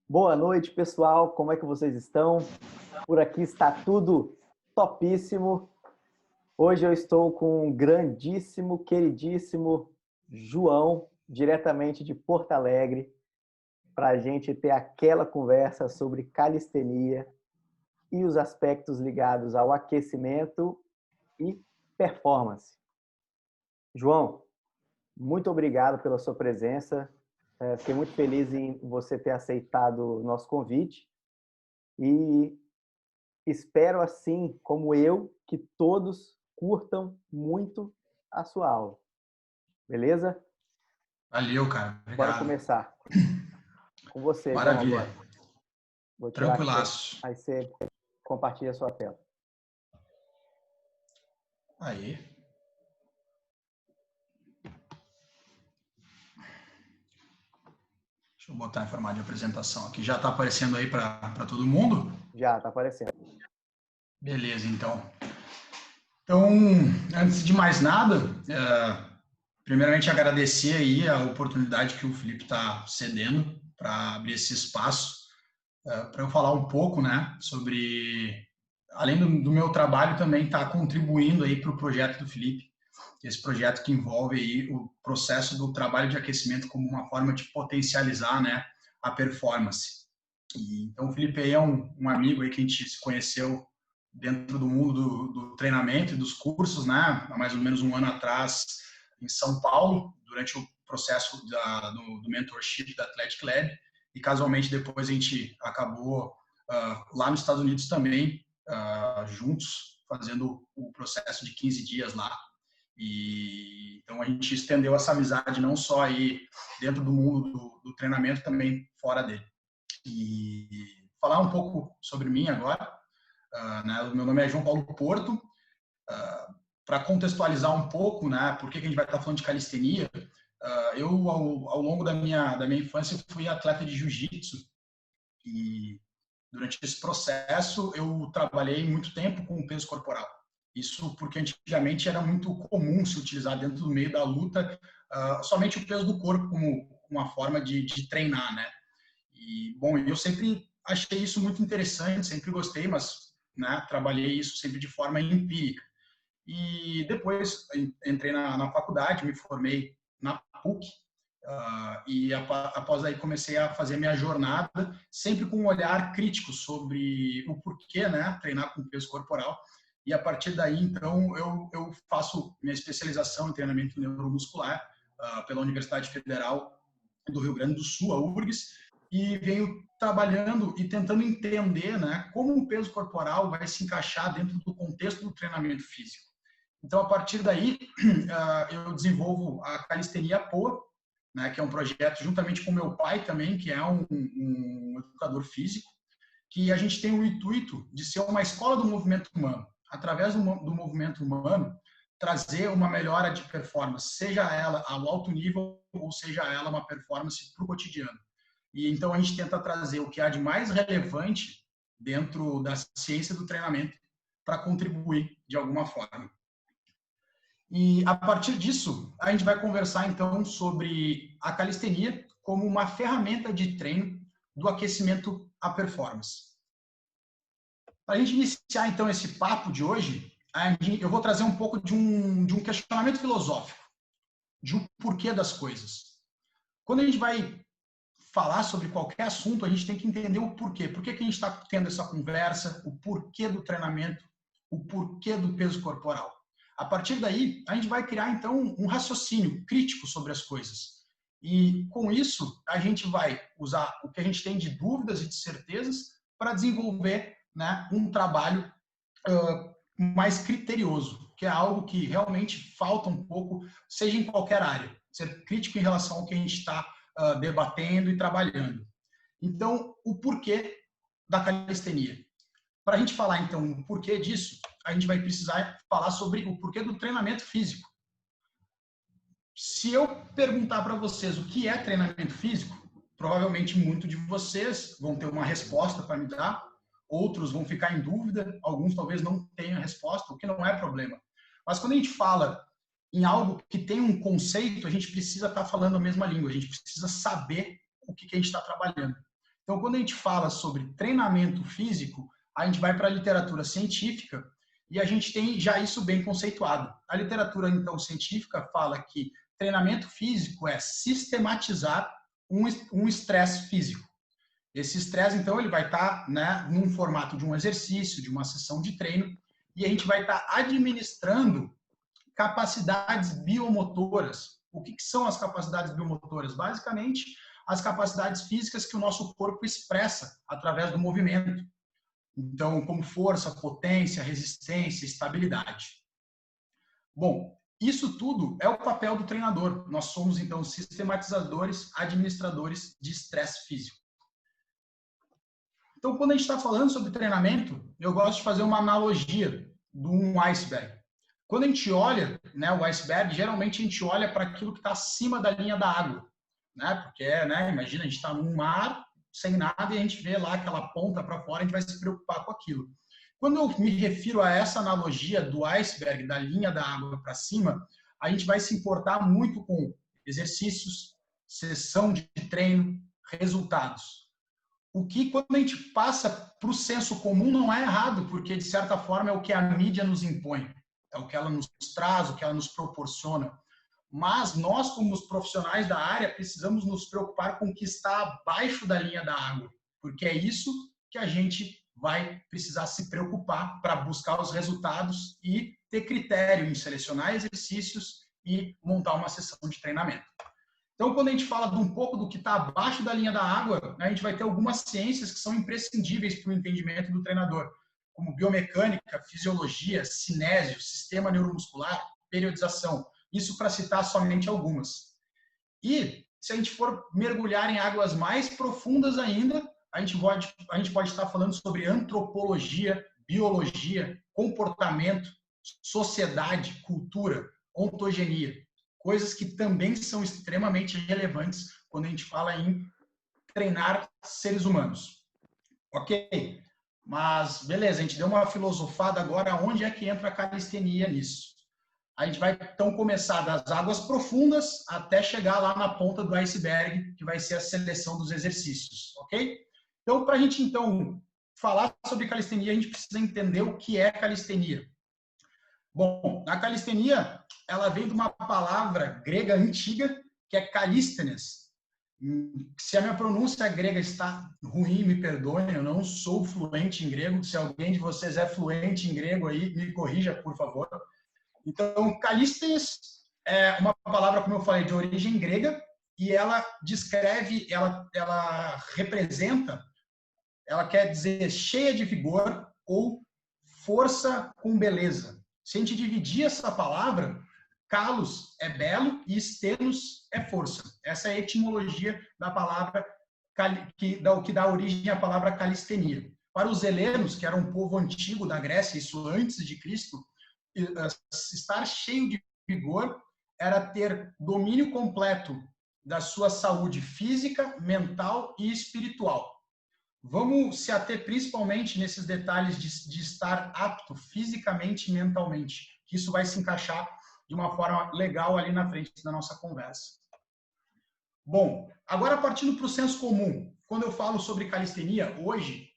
Boa noite, pessoal. Como é que vocês estão? Por aqui está tudo topíssimo. Hoje eu estou com um grandíssimo, queridíssimo João, diretamente de Porto Alegre, para a gente ter aquela conversa sobre calistenia e os aspectos ligados ao aquecimento e performance. João, muito obrigado pela sua presença. Fiquei muito feliz em você ter aceitado o nosso convite e espero, assim como eu, que todos curtam muito a sua aula. Beleza? Valeu, cara. Bora Obrigado. começar. Com você, João, Maravilha. agora. Vou tirar aqui. Tranquilaço. Aí você compartilha a sua tela. Aí. Deixa eu botar em formato de apresentação aqui. Já está aparecendo aí para todo mundo? Já, está aparecendo. Beleza, então. Então, antes de mais nada, primeiramente agradecer aí a oportunidade que o Felipe está cedendo para abrir esse espaço para eu falar um pouco, né, sobre, além do meu trabalho, também está contribuindo aí para o projeto do Felipe, esse projeto que envolve aí o processo do trabalho de aquecimento como uma forma de potencializar, né, a performance. Então, o Felipe aí é um amigo aí que a gente se conheceu dentro do mundo do treinamento e dos cursos, né, há mais ou menos um ano atrás, em São Paulo, durante o processo do mentorship da Athletic Lab, e casualmente depois a gente acabou lá nos Estados Unidos também, juntos, fazendo o processo de 15 dias lá. E então a gente estendeu essa amizade não só aí dentro do mundo do treinamento, também fora dele. E falar um pouco sobre mim agora, né? O meu nome é João Paulo Porto. Para contextualizar um pouco, né, por que a gente vai estar falando de calistenia, eu ao longo da minha infância fui atleta de jiu-jitsu e durante esse processo eu trabalhei muito tempo com o peso corporal. Isso porque antigamente era muito comum se utilizar dentro do meio da luta somente o peso do corpo como uma forma de treinar, né? E, bom, eu sempre achei isso muito interessante, sempre gostei, mas, né, trabalhei isso sempre de forma empírica. E depois entrei na faculdade, me formei na PUC, e após aí comecei a fazer minha jornada, sempre com um olhar crítico sobre o porquê, né, treinar com peso corporal. E a partir daí, então, eu faço minha especialização em treinamento neuromuscular pela Universidade Federal do Rio Grande do Sul, a URGS, e venho trabalhando e tentando entender, né, como o peso corporal vai se encaixar dentro do contexto do treinamento físico. Então, a partir daí, eu desenvolvo a Calistenia Poa, né, que é um projeto juntamente com meu pai também, que é um educador físico, que a gente tem o intuito de ser uma escola do movimento humano. Através do movimento humano, trazer uma melhora de performance, seja ela ao alto nível ou seja ela uma performance para o cotidiano. E então a gente tenta trazer o que há de mais relevante dentro da ciência do treinamento para contribuir de alguma forma. E a partir disso, a gente vai conversar então sobre a calistenia como uma ferramenta de treino do aquecimento à performance. Para a gente iniciar então esse papo de hoje, eu vou trazer um pouco de um questionamento filosófico, de um porquê das coisas. Quando a gente vai falar sobre qualquer assunto, a gente tem que entender o porquê. Por que a gente está tendo essa conversa, o porquê do treinamento, o porquê do peso corporal. A partir daí, a gente vai criar, então, um raciocínio crítico sobre as coisas. E, com isso, a gente vai usar o que a gente tem de dúvidas e de certezas para desenvolver, né, um trabalho mais criterioso, que é algo que realmente falta um pouco, seja em qualquer área. Ser crítico em relação ao que a gente está debatendo e trabalhando. Então, o porquê da calistenia. Para a gente falar, então, o porquê disso, a gente vai precisar falar sobre o porquê do treinamento físico. Se eu perguntar para vocês o que é treinamento físico, provavelmente muitos de vocês vão ter uma resposta para me dar, outros vão ficar em dúvida, alguns talvez não tenham resposta, o que não é problema. Mas quando a gente fala em algo que tem um conceito, a gente precisa estar falando a mesma língua, a gente precisa saber o que a gente está trabalhando. Então, quando a gente fala sobre treinamento físico, a gente vai para a literatura científica e a gente tem já isso bem conceituado. A literatura, então, científica fala que treinamento físico é sistematizar um estresse físico. Esse estresse, então, ele vai estar, né, num formato de um exercício, de uma sessão de treino, e a gente vai estar administrando capacidades biomotoras. O que são as capacidades biomotoras? Basicamente, as capacidades físicas que o nosso corpo expressa através do movimento. Então, como força, potência, resistência, estabilidade. Bom, isso tudo é o papel do treinador. Nós somos, então, sistematizadores, administradores de estresse físico. Então, quando a gente está falando sobre treinamento, eu gosto de fazer uma analogia de um iceberg. Quando a gente olha, né, o iceberg, geralmente a gente olha para aquilo que está acima da linha da água, né? Porque, né, imagina, a gente está num mar sem nada e a gente vê lá aquela ponta para fora, a gente vai se preocupar com aquilo. Quando eu me refiro a essa analogia do iceberg, da linha da água para cima, a gente vai se importar muito com exercícios, sessão de treino, resultados. O que, quando a gente passa para o senso comum, não é errado, porque, de certa forma, é o que a mídia nos impõe. É o que ela nos traz, o que ela nos proporciona. Mas nós, como os profissionais da área, precisamos nos preocupar com o que está abaixo da linha da água, porque é isso que a gente vai precisar se preocupar para buscar os resultados e ter critério em selecionar exercícios e montar uma sessão de treinamento. Então, quando a gente fala de um pouco do que está abaixo da linha da água, a gente vai ter algumas ciências que são imprescindíveis para o entendimento do treinador, como biomecânica, fisiologia, cinésio, sistema neuromuscular, periodização. Isso para citar somente algumas. E, se a gente for mergulhar em águas mais profundas ainda, a gente pode estar falando sobre antropologia, biologia, comportamento, sociedade, cultura, ontogenia. Coisas que também são extremamente relevantes quando a gente fala em treinar seres humanos. Ok? Mas, beleza, a gente deu uma filosofada agora, onde é que entra a calistenia nisso? A gente vai, então, começar das águas profundas até chegar lá na ponta do iceberg, que vai ser a seleção dos exercícios, ok? Então, para a gente, então, falar sobre calistenia, a gente precisa entender o que é calistenia. Bom, a calistenia, ela vem de uma palavra grega antiga, que é calístenes. Se a minha pronúncia grega está ruim, me perdoem, eu não sou fluente em grego. Se alguém de vocês é fluente em grego aí, me corrija, por favor. Então, calístenes é uma palavra, como eu falei, de origem grega, e ela descreve, ela representa, ela quer dizer cheia de vigor ou força com beleza. Se a gente dividir essa palavra, kalos é belo e stenos é força. Essa é a etimologia da palavra que dá origem à palavra calistenia. Para os helenos, que era um povo antigo da Grécia, isso antes de Cristo, estar cheio de vigor era ter domínio completo da sua saúde física, mental e espiritual. Vamos se ater principalmente nesses detalhes de estar apto fisicamente e mentalmente, que isso vai se encaixar de uma forma legal ali na frente da nossa conversa. Bom, agora partindo para o senso comum, quando eu falo sobre calistenia, hoje,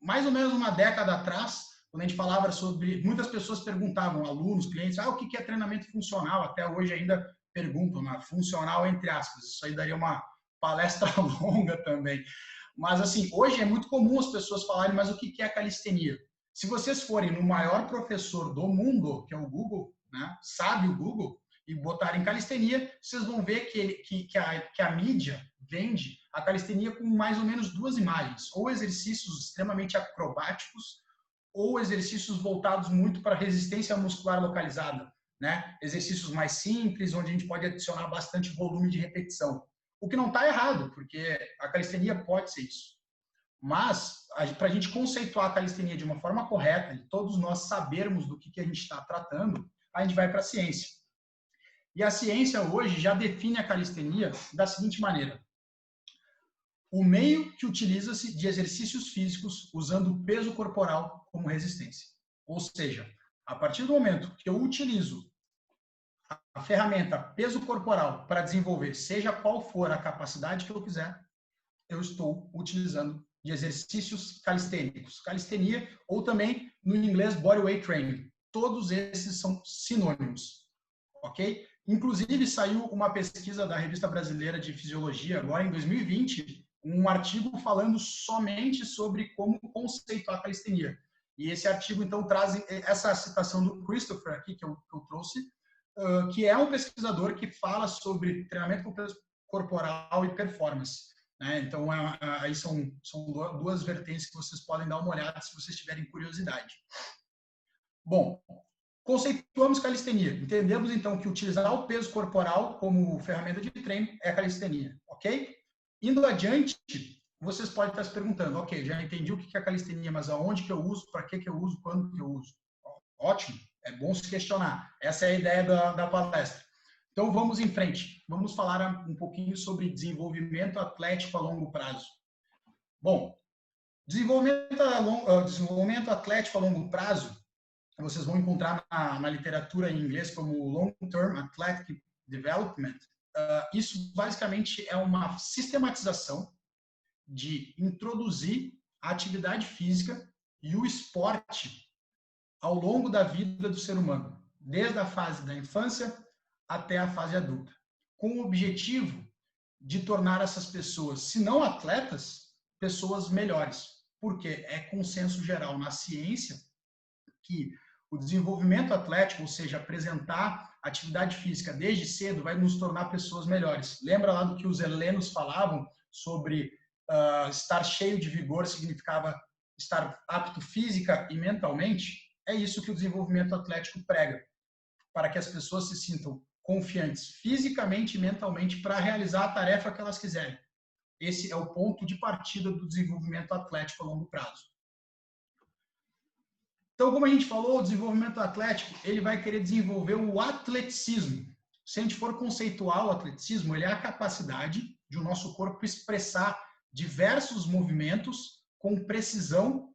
mais ou menos uma década atrás, quando a gente falava sobre, muitas pessoas perguntavam, alunos, clientes, o que é treinamento funcional? Até hoje ainda perguntam, né? Funcional entre aspas, isso aí daria uma palestra longa também. Mas, assim, hoje é muito comum as pessoas falarem, mas o que é calistenia? Se vocês forem no maior professor do mundo, que é o Google, né? Sabe o Google, e botarem calistenia, vocês vão ver que a mídia vende a calistenia com mais ou menos duas imagens, ou exercícios extremamente acrobáticos, ou exercícios voltados muito para resistência muscular localizada, né? Exercícios mais simples, onde a gente pode adicionar bastante volume de repetição. O que não está errado, porque a calistenia pode ser isso. Mas, para a gente conceituar a calistenia de uma forma correta, e todos nós sabermos do que a gente está tratando, a gente vai para a ciência. E a ciência hoje já define a calistenia da seguinte maneira: o meio que utiliza-se de exercícios físicos usando o peso corporal como resistência. Ou seja, a partir do momento que eu utilizo a ferramenta peso corporal para desenvolver, seja qual for a capacidade que eu quiser, eu estou utilizando de exercícios calistênicos. Calistenia, ou também, no inglês, bodyweight training. Todos esses são sinônimos, ok? Inclusive, saiu uma pesquisa da Revista Brasileira de Fisiologia, agora em 2020, um artigo falando somente sobre como conceituar a calistenia. E esse artigo, então, traz essa citação do Christopher aqui, que eu trouxe, que é um pesquisador que fala sobre treinamento corporal e performance. Né? Então, aí são duas vertentes que vocês podem dar uma olhada se vocês tiverem curiosidade. Bom, conceituamos calistenia. Entendemos, então, que utilizar o peso corporal como ferramenta de treino é calistenia, ok? Indo adiante, vocês podem estar se perguntando, ok, já entendi o que é calistenia, mas aonde que eu uso, para que eu uso, quando que eu uso? Ótimo, é bom se questionar. Essa é a ideia da palestra. Então, vamos em frente. Vamos falar um pouquinho sobre desenvolvimento atlético a longo prazo. Bom, desenvolvimento atlético a longo prazo, vocês vão encontrar na literatura em inglês como Long Term Athletic Development. Isso, basicamente, é uma sistematização de introduzir a atividade física e o esporte ao longo da vida do ser humano, desde a fase da infância até a fase adulta, com o objetivo de tornar essas pessoas, se não atletas, pessoas melhores. Porque é consenso geral na ciência que o desenvolvimento atlético, ou seja, apresentar atividade física desde cedo, vai nos tornar pessoas melhores. Lembra lá do que os helenos falavam sobre estar cheio de vigor significava estar apto física e mentalmente? É isso que o desenvolvimento atlético prega, para que as pessoas se sintam confiantes fisicamente e mentalmente para realizar a tarefa que elas quiserem. Esse é o ponto de partida do desenvolvimento atlético a longo prazo. Então, como a gente falou, o desenvolvimento atlético, ele vai querer desenvolver o atleticismo. Se a gente for conceituar o atleticismo, ele é a capacidade de o nosso corpo expressar diversos movimentos com precisão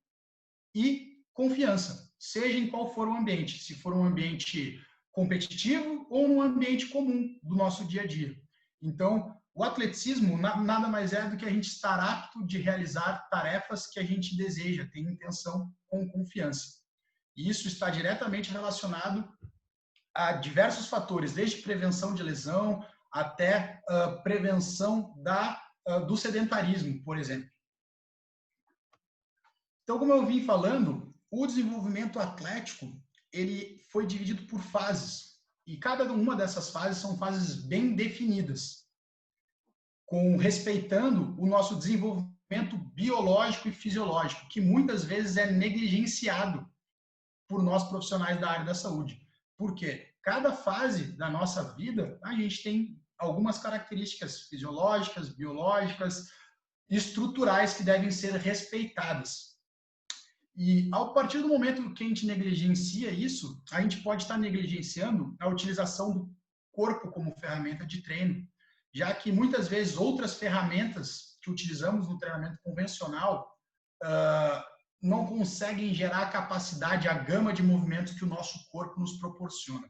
e confiança, seja em qual for o ambiente, se for um ambiente competitivo ou num ambiente comum do nosso dia a dia. Então, o atleticismo nada mais é do que a gente estar apto de realizar tarefas que a gente deseja, tem intenção com confiança. E isso está diretamente relacionado a diversos fatores, desde prevenção de lesão até prevenção do sedentarismo, por exemplo. Então, como eu vim falando, o desenvolvimento atlético ele foi dividido por fases. E cada uma dessas fases são fases bem definidas, respeitando o nosso desenvolvimento biológico e fisiológico, que muitas vezes é negligenciado por nós profissionais da área da saúde. Porque cada fase da nossa vida, a gente tem algumas características fisiológicas, biológicas, estruturais que devem ser respeitadas. E a partir do momento que a gente negligencia isso, a gente pode estar negligenciando a utilização do corpo como ferramenta de treino, já que muitas vezes outras ferramentas que utilizamos no treinamento convencional não conseguem gerar a capacidade, a gama de movimentos que o nosso corpo nos proporciona.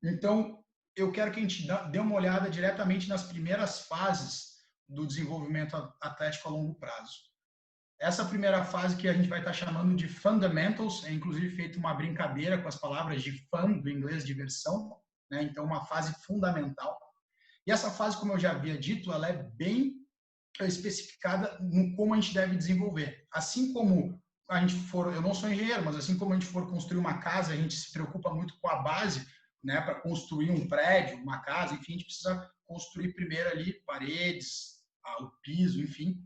Então, eu quero que a gente dê uma olhada diretamente nas primeiras fases do desenvolvimento atlético a longo prazo. Essa primeira fase que a gente vai estar chamando de fundamentals, é inclusive feito uma brincadeira com as palavras de fun, do inglês diversão, né? Então uma fase fundamental. E essa fase, como eu já havia dito, ela é bem especificada no como a gente deve desenvolver. Assim como a gente for, eu não sou engenheiro, mas assim como a gente for construir uma casa, a gente se preocupa muito com a base, né? Para construir um prédio, uma casa, enfim, a gente precisa construir primeiro ali paredes, o piso, enfim.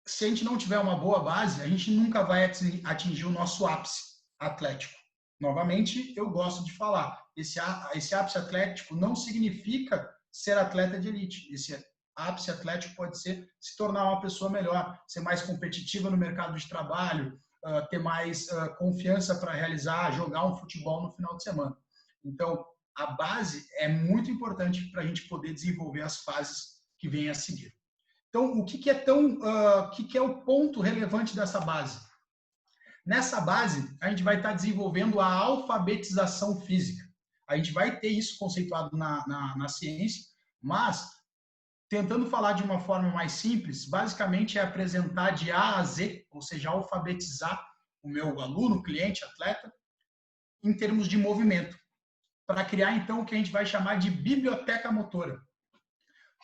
Se a gente não tiver uma boa base, a gente nunca vai atingir o nosso ápice atlético. Novamente, eu gosto de falar, esse ápice atlético não significa ser atleta de elite. Esse ápice atlético pode ser se tornar uma pessoa melhor, ser mais competitiva no mercado de trabalho, ter mais confiança para jogar um futebol no final de semana. Então, a base é muito importante para a gente poder desenvolver as fases que vêm a seguir. Então, o que é o ponto relevante dessa base? Nessa base, a gente vai estar desenvolvendo a alfabetização física. A gente vai ter isso conceituado na ciência, mas tentando falar de uma forma mais simples, basicamente é apresentar de A a Z, ou seja, alfabetizar o meu aluno, cliente, atleta, em termos de movimento, para criar então o que a gente vai chamar de biblioteca motora.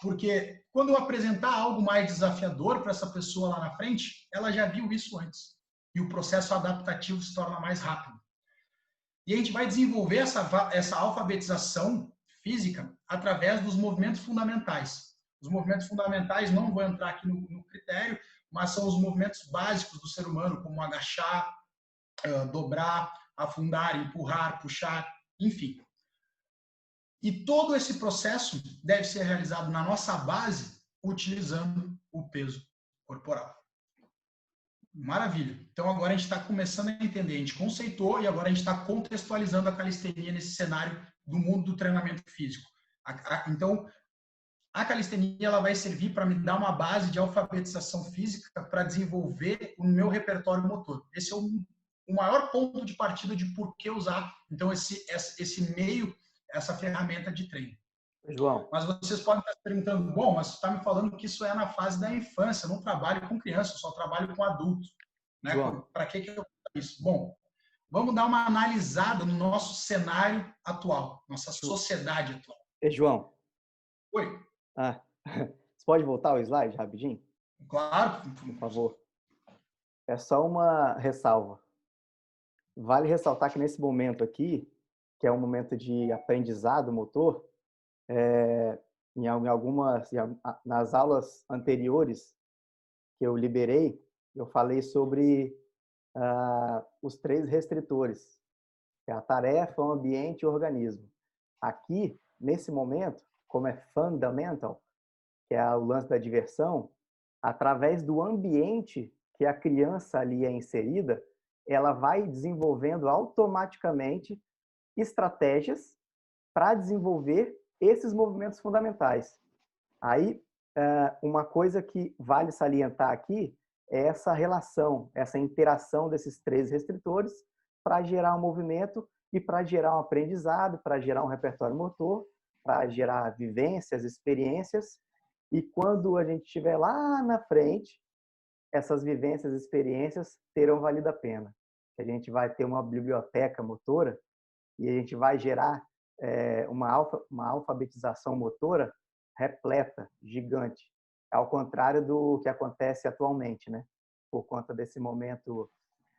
Porque quando eu apresentar algo mais desafiador para essa pessoa lá na frente, ela já viu isso antes. E o processo adaptativo se torna mais rápido. E a gente vai desenvolver essa alfabetização física através dos movimentos fundamentais. Os movimentos fundamentais não vou entrar aqui no critério, mas são os movimentos básicos do ser humano, como agachar, dobrar, afundar, empurrar, puxar, enfim. E todo esse processo deve ser realizado na nossa base, utilizando o peso corporal. Maravilha. Então agora a gente está começando a entender, a gente conceitou e agora a gente está contextualizando a calistenia nesse cenário do mundo do treinamento físico. Então, a calistenia ela vai servir para me dar uma base de alfabetização física para desenvolver o meu repertório motor. Esse é o maior ponto de partida de por que usar, então, esse meio, essa ferramenta de treino. João. Mas vocês podem estar se perguntando, bom, mas você está me falando que isso é na fase da infância, eu não trabalho com criança, eu só trabalho com adulto. Né? Para que eu faço isso? Bom, vamos dar uma analisada no nosso cenário atual, nossa sociedade atual. João. Oi. Você pode voltar o slide rapidinho? Claro. Por favor. É só uma ressalva. Vale ressaltar que nesse momento aqui, que é um momento de aprendizado motor, nas aulas anteriores que eu liberei, eu falei sobre os 3 restritores, que é a tarefa, o ambiente e o organismo. Aqui, nesse momento, como é fundamental, que é o lance da diversão, através do ambiente que a criança ali é inserida, ela vai desenvolvendo automaticamente estratégias para desenvolver esses movimentos fundamentais. Aí, uma coisa que vale salientar aqui é essa relação, essa interação desses 3 restritores para gerar um movimento e para gerar um aprendizado, para gerar um repertório motor, para gerar vivências, experiências. E quando a gente estiver lá na frente, essas vivências e experiências terão valido a pena. A gente vai ter uma biblioteca motora e a gente vai gerar uma alfabetização motora repleta, gigante, ao contrário do que acontece atualmente, né? Por conta desse momento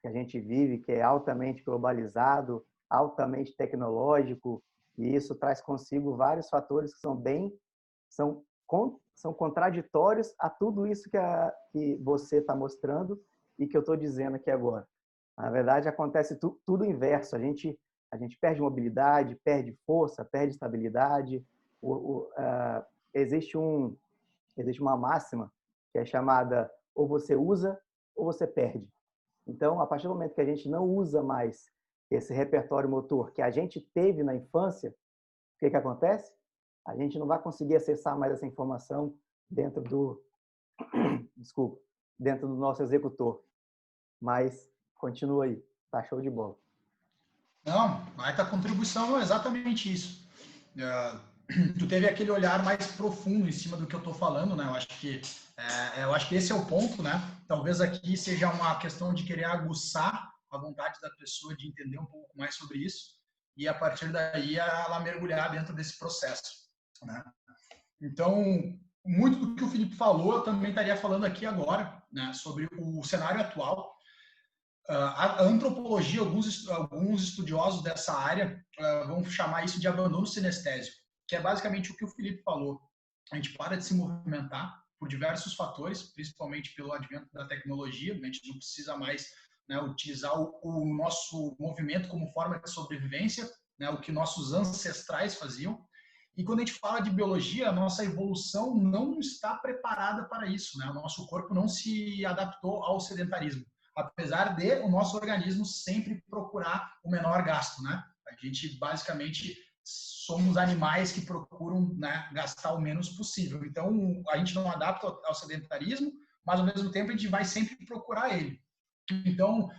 que a gente vive, que é altamente globalizado, altamente tecnológico, e isso traz consigo vários fatores que são contraditórios a tudo isso que você está mostrando e que eu estou dizendo aqui agora. Na verdade, acontece tudo inverso. A gente perde mobilidade, perde força, perde estabilidade. Existe uma máxima que é chamada ou você usa ou você perde. Então, a partir do momento que a gente não usa mais esse repertório motor que a gente teve na infância, o que acontece? A gente não vai conseguir acessar mais essa informação dentro do nosso executor. Mas continua aí, tá show de bola. Não, vai estar contribuição é exatamente isso. Tu teve aquele olhar mais profundo em cima do que eu estou falando, né? Eu acho que esse é o ponto, né? Talvez aqui seja uma questão de querer aguçar a vontade da pessoa de entender um pouco mais sobre isso e a partir daí ela mergulhar dentro desse processo, né? Então, muito do que o Felipe falou, eu também estaria falando aqui agora, né? Sobre o cenário atual. A antropologia, alguns estudiosos dessa área vão chamar isso de abandono sinestésico, que é basicamente o que o Felipe falou. A gente para de se movimentar por diversos fatores, principalmente pelo advento da tecnologia. A gente não precisa mais, né, utilizar o nosso movimento como forma de sobrevivência, né, o que nossos ancestrais faziam. E quando a gente fala de biologia, a nossa evolução não está preparada para isso, né? O nosso corpo não se adaptou ao sedentarismo, apesar de o nosso organismo sempre procurar o menor gasto, né? A gente basicamente somos animais que procuram, né, gastar o menos possível. Então, a gente não adapta ao sedentarismo, mas ao mesmo tempo a gente vai sempre procurar ele. Então,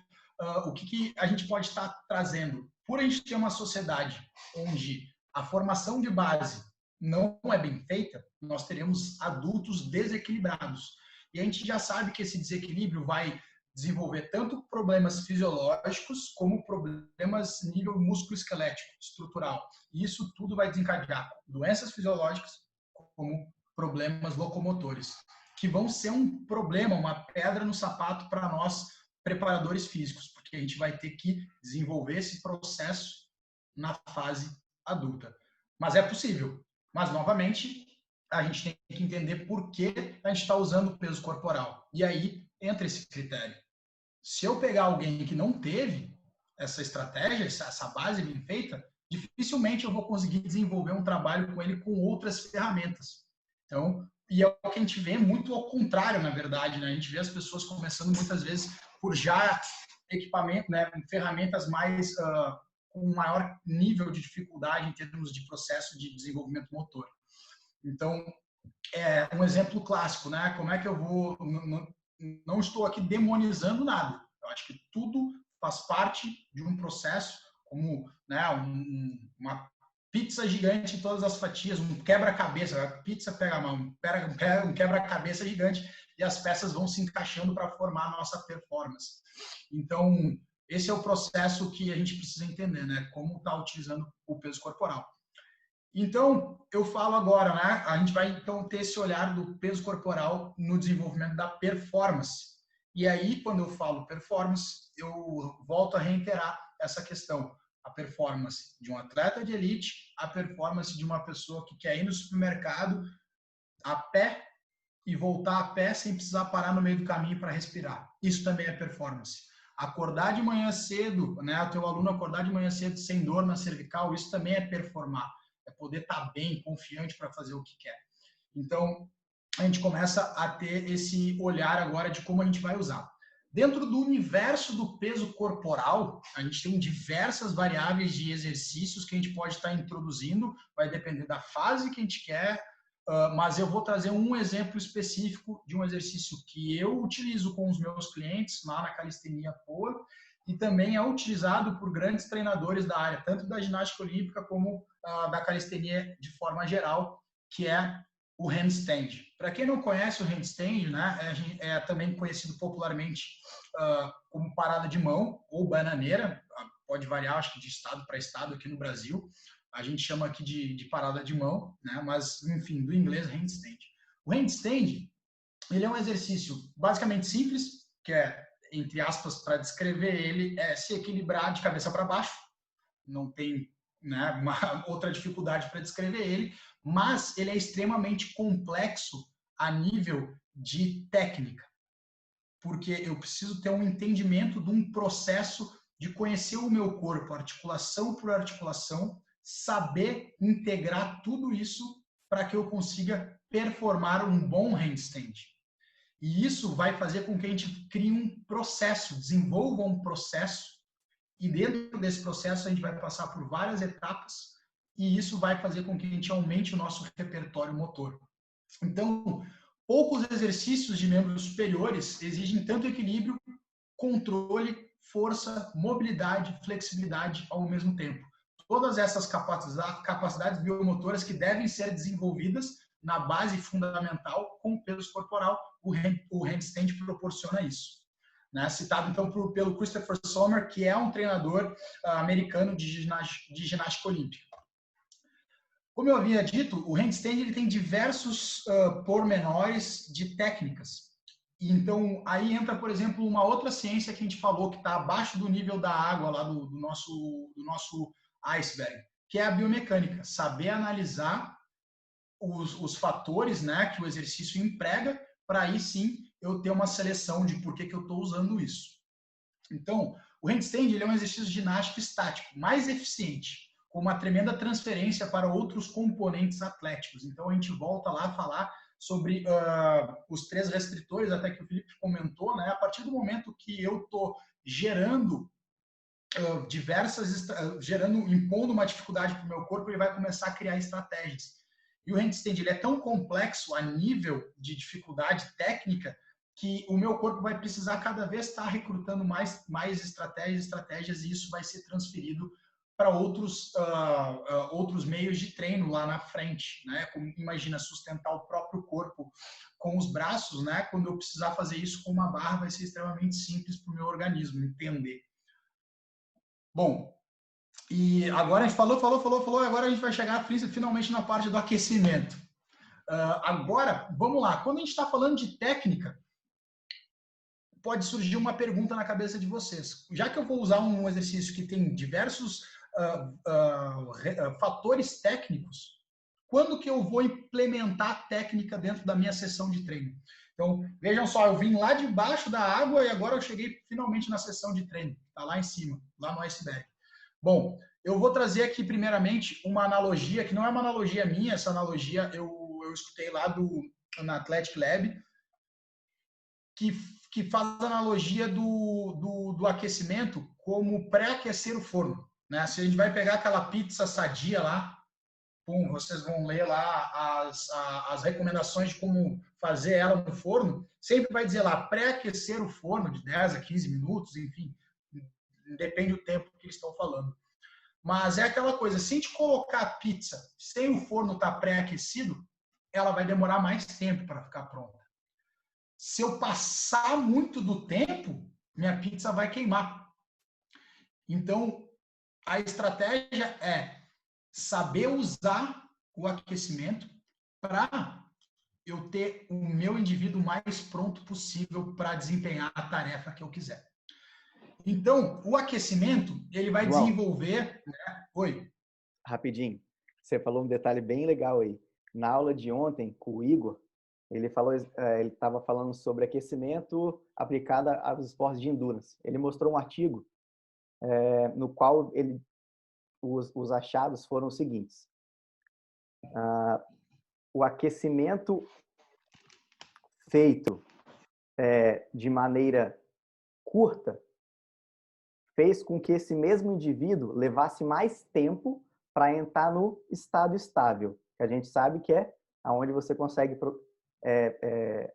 o que a gente pode estar trazendo? Por a gente ter uma sociedade onde a formação de base, não é bem feita, nós teremos adultos desequilibrados. E a gente já sabe que esse desequilíbrio vai desenvolver tanto problemas fisiológicos como problemas nível músculo-esquelético, estrutural. E isso tudo vai desencadear doenças fisiológicas como problemas locomotores, que vão ser um problema, uma pedra no sapato para nós preparadores físicos, porque a gente vai ter que desenvolver esse processo na fase adulta. Mas é possível. Mas, novamente, a gente tem que entender por que a gente está usando o peso corporal. E aí entra esse critério. Se eu pegar alguém que não teve essa estratégia, essa base bem feita, dificilmente eu vou conseguir desenvolver um trabalho com ele com outras ferramentas. Então, e é o que a gente vê muito ao contrário, na verdade, né? A gente vê as pessoas começando muitas vezes por já equipamento, né, ferramentas mais com um maior nível de dificuldade em termos de processo de desenvolvimento motor. Então, é um exemplo clássico, né? Como é que eu vou... Não estou aqui demonizando nada. Eu acho que tudo faz parte de um processo, como, né, uma pizza gigante em todas as fatias, um quebra-cabeça. A pizza pega um quebra-cabeça gigante e as peças vão se encaixando para formar a nossa performance. Então, esse é o processo que a gente precisa entender, né? Como está utilizando o peso corporal. Então, eu falo agora, né? A gente vai então ter esse olhar do peso corporal no desenvolvimento da performance. E aí, quando eu falo performance, eu volto a reiterar essa questão. A performance de um atleta de elite, a performance de uma pessoa que quer ir no supermercado a pé e voltar a pé sem precisar parar no meio do caminho para respirar. Isso também é performance. Acordar de manhã cedo, né? O teu aluno acordar de manhã cedo sem dor na cervical, isso também é performar. É poder estar bem, confiante para fazer o que quer. Então, a gente começa a ter esse olhar agora de como a gente vai usar. Dentro do universo do peso corporal, a gente tem diversas variáveis de exercícios que a gente pode estar introduzindo, vai depender da fase que a gente quer, mas eu vou trazer um exemplo específico de um exercício que eu utilizo com os meus clientes lá na Calistenia Poa e também é utilizado por grandes treinadores da área, tanto da ginástica olímpica como da calistenia de forma geral, que é o handstand. Para quem não conhece o handstand, né, é também conhecido popularmente como parada de mão ou bananeira, pode variar, acho que de estado para estado aqui no Brasil. A gente chama aqui de parada de mão, né? Mas, enfim, do inglês handstand. O handstand, ele é um exercício basicamente simples, que é, entre aspas, para descrever ele, é se equilibrar de cabeça para baixo. Não tem, né, uma outra dificuldade para descrever ele, mas ele é extremamente complexo a nível de técnica, porque eu preciso ter um entendimento de um processo de conhecer o meu corpo, articulação por articulação, saber integrar tudo isso para que eu consiga performar um bom handstand. E isso vai fazer com que a gente crie um processo, desenvolva um processo, e dentro desse processo a gente vai passar por várias etapas, e isso vai fazer com que a gente aumente o nosso repertório motor. Então, poucos exercícios de membros superiores exigem tanto equilíbrio, controle, força, mobilidade, flexibilidade ao mesmo tempo. Todas essas capacidades biomotoras que devem ser desenvolvidas na base fundamental com o peso corporal, o handstand proporciona isso. Né? Citado então pelo Christopher Sommer, que é um treinador americano de ginástica olímpica. Como eu havia dito, o handstand ele tem diversos pormenores de técnicas. Então, aí entra, por exemplo, uma outra ciência que a gente falou, que está abaixo do nível da água lá do nosso iceberg, que é a biomecânica. Saber analisar os fatores, né, que o exercício emprega, para aí sim eu ter uma seleção de por que eu estou usando isso. Então, o handstand ele é um exercício ginástico estático, mais eficiente, com uma tremenda transferência para outros componentes atléticos. Então, a gente volta lá a falar sobre os 3 restritores, até que o Felipe comentou, né? A partir do momento que eu estou gerando impondo uma dificuldade para o meu corpo, ele vai começar a criar estratégias. E o handstand ele é tão complexo a nível de dificuldade técnica que o meu corpo vai precisar cada vez estar recrutando mais estratégias, e isso vai ser transferido para outros meios de treino lá na frente, né? Como, imagina sustentar o próprio corpo com os braços, né? Quando eu precisar fazer isso com uma barra, vai ser extremamente simples para o meu organismo entender. Bom, e agora a gente falou, agora a gente vai chegar finalmente na parte do aquecimento. Agora, vamos lá. Quando a gente está falando de técnica, pode surgir uma pergunta na cabeça de vocês. Já que eu vou usar um exercício que tem diversos fatores técnicos, quando que eu vou implementar a técnica dentro da minha sessão de treino? Então, vejam só, eu vim lá debaixo da água e agora eu cheguei finalmente na sessão de treino. Está lá em cima, lá no iceberg. Bom, eu vou trazer aqui primeiramente uma analogia, que não é uma analogia minha, essa analogia eu escutei lá na Athletic Lab, que faz analogia do aquecimento como pré-aquecer o forno, né? Se a gente vai pegar aquela pizza sadia lá, vocês vão ler lá as recomendações de como fazer ela no forno, sempre vai dizer lá, pré-aquecer o forno de 10 a 15 minutos, enfim, depende do tempo que eles estão falando. Mas é aquela coisa, se a gente colocar a pizza sem o forno estar pré-aquecido, ela vai demorar mais tempo para ficar pronta. Se eu passar muito do tempo, minha pizza vai queimar. Então, a estratégia é saber usar o aquecimento para eu ter o meu indivíduo mais pronto possível para desempenhar a tarefa que eu quiser. Então, o aquecimento, ele vai desenvolver... Né? Oi. Rapidinho. Você falou um detalhe bem legal aí. Na aula de ontem, com o Igor, ele estava falando sobre aquecimento aplicado aos esportes de endurance. Ele mostrou um artigo no qual os achados foram os seguintes. O aquecimento feito de maneira curta fez com que esse mesmo indivíduo levasse mais tempo para entrar no estado estável, que a gente sabe que é onde você consegue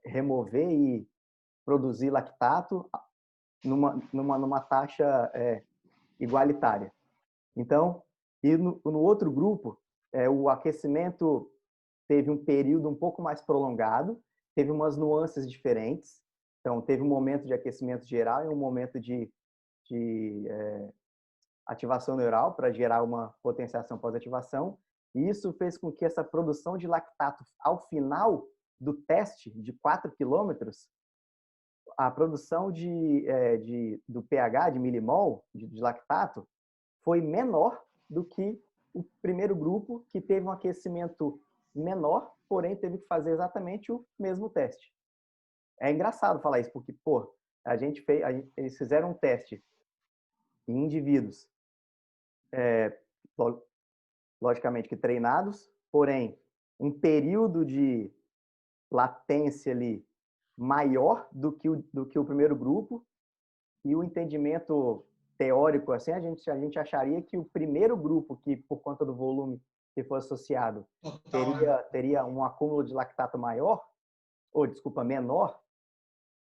remover e produzir lactato numa taxa igualitária. Então, e no outro grupo, o aquecimento teve um período um pouco mais prolongado, teve umas nuances diferentes. Então, teve um momento de aquecimento geral e um momento de ativação neural para gerar uma potenciação pós-ativação. E isso fez com que essa produção de lactato, ao final do teste de 4 quilômetros, a produção do pH, de milimol, de lactato, foi menor do que o primeiro grupo, que teve um aquecimento menor, porém teve que fazer exatamente o mesmo teste. É engraçado falar isso, porque, eles fizeram um teste em indivíduos, logicamente que treinados, porém, um período de latência ali maior do que o primeiro grupo, e o entendimento teórico, assim, a gente acharia que o primeiro grupo, que por conta do volume que foi associado, teria um acúmulo de lactato menor,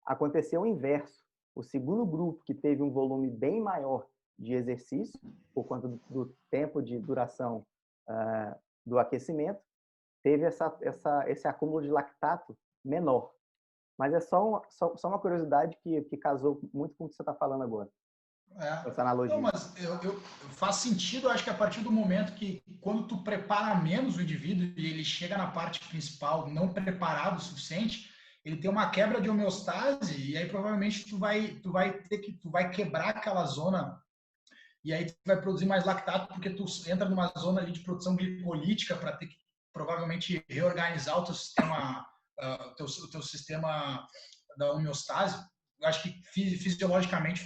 aconteceu o inverso. O segundo grupo, que teve um volume bem maior de exercício, por conta do tempo de duração do aquecimento, teve esse acúmulo de lactato menor. Mas é só uma curiosidade que casou muito com o que você está falando agora. Essa analogia. Não, mas faz sentido, acho que a partir do momento que, quando tu prepara menos o indivíduo e ele chega na parte principal não preparado o suficiente, ele tem uma quebra de homeostase e aí provavelmente tu vai quebrar aquela zona e aí tu vai produzir mais lactato porque tu entra numa zona ali de produção glicolítica para ter que provavelmente reorganizar o teu sistema, o teu sistema da homeostase. Eu acho que fisiologicamente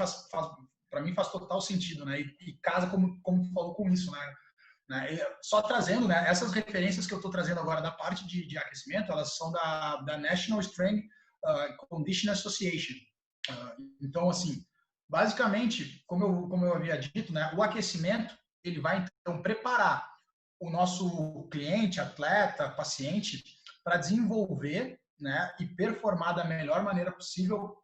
para mim faz total sentido, né? E casa como tu falou com isso, né? Só trazendo, né? Essas referências que eu estou trazendo agora da parte de aquecimento, elas são da National Strength Conditioning Association. Então, assim, basicamente, como eu havia dito, né? O aquecimento ele vai então preparar o nosso cliente, atleta, paciente para desenvolver, né? E performar da melhor maneira possível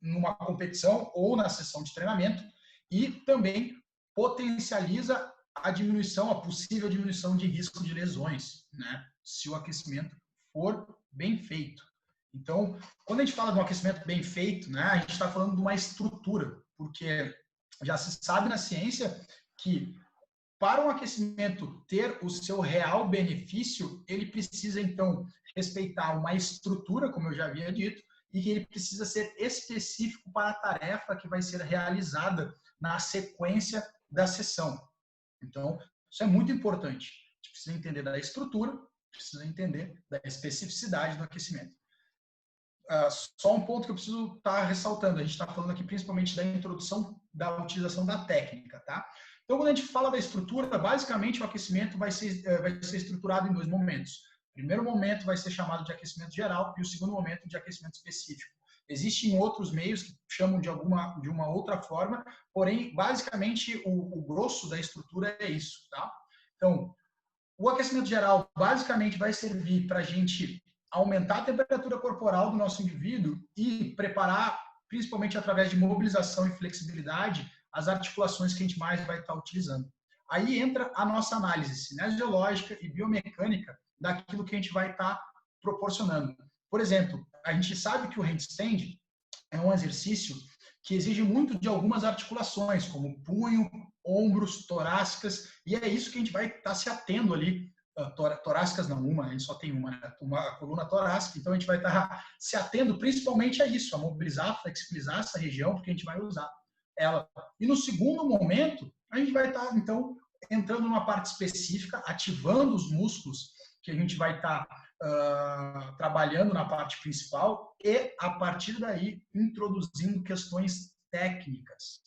numa competição ou na sessão de treinamento, e também potencializa a possível diminuição de risco de lesões, né? Se o aquecimento for bem feito. Então, quando a gente fala de um aquecimento bem feito, né, a gente está falando de uma estrutura, porque já se sabe na ciência que para um aquecimento ter o seu real benefício, ele precisa, então, respeitar uma estrutura, como eu já havia dito, e que ele precisa ser específico para a tarefa que vai ser realizada na sequência da sessão. Então, isso é muito importante. A gente precisa entender da estrutura, precisa entender da especificidade do aquecimento. Só um ponto que eu preciso estar ressaltando, a gente está falando aqui principalmente da introdução da utilização da técnica, tá? Então, quando a gente fala da estrutura, basicamente o aquecimento vai ser estruturado em 2 momentos. O primeiro momento vai ser chamado de aquecimento geral e o segundo momento de aquecimento específico. Existem outros meios que chamam de uma outra forma, porém, basicamente, o grosso da estrutura é isso, tá? Então, o aquecimento geral basicamente vai servir para a gente aumentar a temperatura corporal do nosso indivíduo e preparar, principalmente através de mobilização e flexibilidade, as articulações que a gente mais vai estar utilizando. Aí entra a nossa análise cinesiológica e biomecânica daquilo que a gente vai estar proporcionando. Por exemplo, a gente sabe que o handstand é um exercício que exige muito de algumas articulações, como punho, ombros, torácicas, e é isso que a gente vai estar se atendo ali. Torácicas não, a gente só tem uma coluna torácica, então a gente vai estar se atendo principalmente a isso, a mobilizar, flexibilizar essa região, porque a gente vai usar ela. E no segundo momento, a gente vai estar, então, entrando numa parte específica, ativando os músculos que a gente vai estar trabalhando na parte principal e, a partir daí, introduzindo questões técnicas.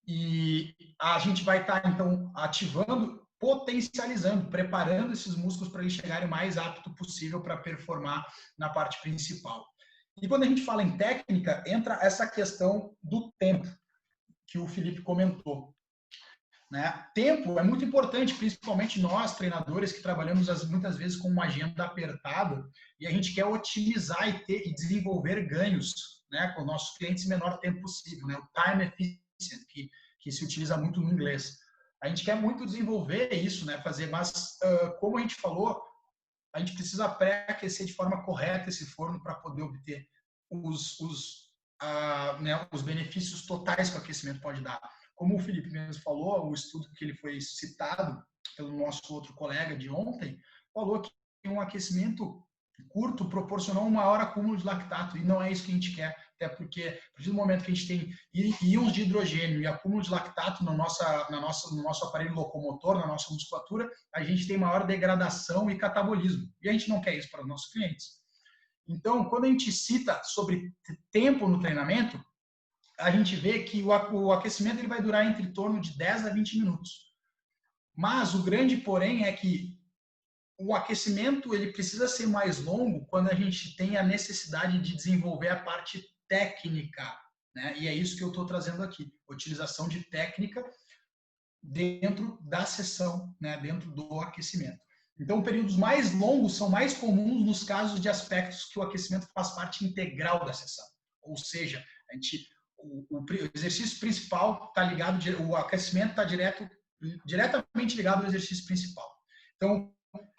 E a gente vai estar, então, ativando, potencializando, preparando esses músculos para eles chegarem o mais apto possível para performar na parte principal. E quando a gente fala em técnica, entra essa questão do tempo, que o Felipe comentou. Né? Tempo é muito importante, principalmente nós, treinadores, que trabalhamos muitas vezes com uma agenda apertada e a gente quer otimizar e desenvolver ganhos, né, com nossos clientes em menor tempo possível, né? O time efficient, que se utiliza muito no inglês. A gente quer muito desenvolver isso, né, mas como a gente falou, a gente precisa pré-aquecer de forma correta esse forno para poder obter os benefícios totais que o aquecimento pode dar. Como o Felipe mesmo falou, o estudo que ele foi citado pelo nosso outro colega de ontem, falou que um aquecimento curto proporcionou um maior acúmulo de lactato, e não é isso que a gente quer, até porque a partir do momento que a gente tem íons de hidrogênio e acúmulo de lactato no nosso aparelho locomotor, na nossa musculatura, a gente tem maior degradação e catabolismo, e a gente não quer isso para os nossos clientes. Então, quando a gente cita sobre tempo no treinamento, a gente vê que o aquecimento ele vai durar entre torno de 10 a 20 minutos. Mas o grande porém é que o aquecimento ele precisa ser mais longo quando a gente tem a necessidade de desenvolver a parte técnica, né? E é isso que eu estou trazendo aqui, utilização de técnica dentro da sessão, né? Dentro do aquecimento. Então, períodos mais longos são mais comuns nos casos de aspectos que o aquecimento faz parte integral da sessão. Ou seja, o exercício principal está ligado, o aquecimento está diretamente ligado ao exercício principal. Então,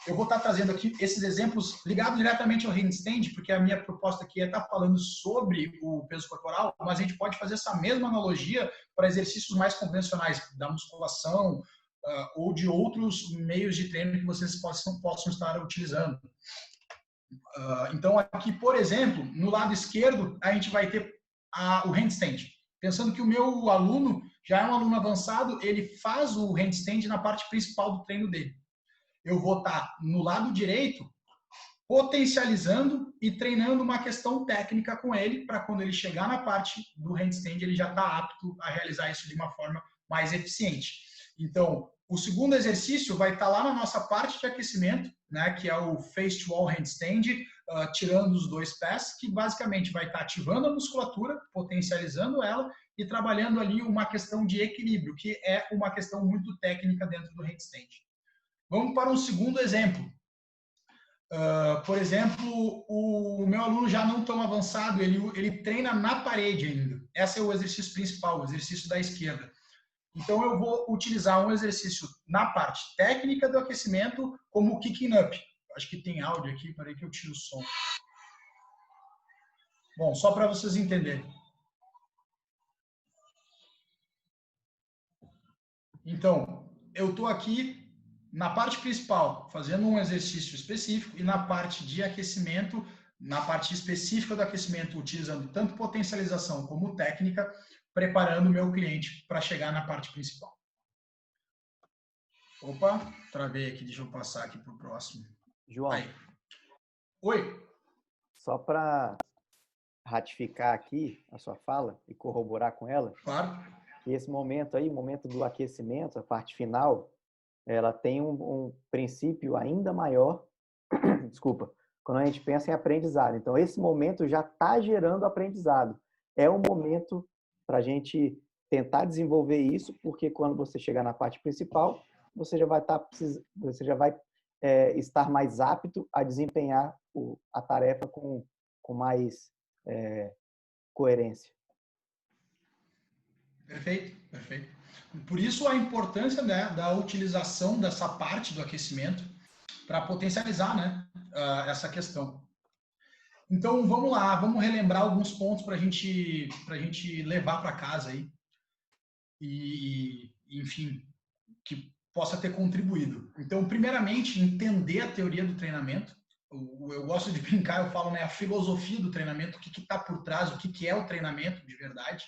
eu vou estar trazendo aqui esses exemplos ligados diretamente ao handstand, porque a minha proposta aqui é estar falando sobre o peso corporal, mas a gente pode fazer essa mesma analogia para exercícios mais convencionais, da musculação ou de outros meios de treino que vocês possam estar utilizando. Então, aqui, por exemplo, no lado esquerdo, a gente vai ter o handstand. Pensando que o meu aluno já é um aluno avançado, ele faz o handstand na parte principal do treino dele. Eu vou estar no lado direito potencializando e treinando uma questão técnica com ele para quando ele chegar na parte do handstand ele já está apto a realizar isso de uma forma mais eficiente. Então, o segundo exercício vai estar lá na nossa parte de aquecimento, né, que é o face to wall handstand, tirando os 2 pés, que basicamente vai estar ativando a musculatura, potencializando ela e trabalhando ali uma questão de equilíbrio, que é uma questão muito técnica dentro do handstand. Vamos para um segundo exemplo. Por exemplo, o meu aluno já não tão avançado, ele treina na parede ainda. Esse é o exercício principal, o exercício da esquerda. Então, eu vou utilizar um exercício na parte técnica do aquecimento, como o kicking up. Acho que tem áudio aqui, peraí que eu tiro o som. Bom, só para vocês entenderem. Então, eu estou aqui na parte principal, fazendo um exercício específico, e na parte de aquecimento, na parte específica do aquecimento, utilizando tanto potencialização como técnica, preparando o meu cliente para chegar na parte principal. Opa, travei aqui, deixa eu passar aqui para o próximo. João. Aí. Oi. Só para ratificar aqui a sua fala e corroborar com ela, claro, que esse momento aí, o momento do aquecimento, a parte final, ela tem um princípio ainda maior, desculpa, quando a gente pensa em aprendizado. Então, esse momento já está gerando aprendizado. É um momento para a gente tentar desenvolver isso, porque quando você chegar na parte principal, você já vai estar mais apto a desempenhar a tarefa com mais coerência. Perfeito, perfeito. Por isso a importância, né, da utilização dessa parte do aquecimento para potencializar, né, essa questão. Então vamos lá, vamos relembrar alguns pontos para a gente levar para casa aí e, enfim, que possa ter contribuído. Então, primeiramente, entender a teoria do treinamento. Eu gosto de brincar, eu falo, né, a filosofia do treinamento, o que está por trás, o que é o treinamento de verdade.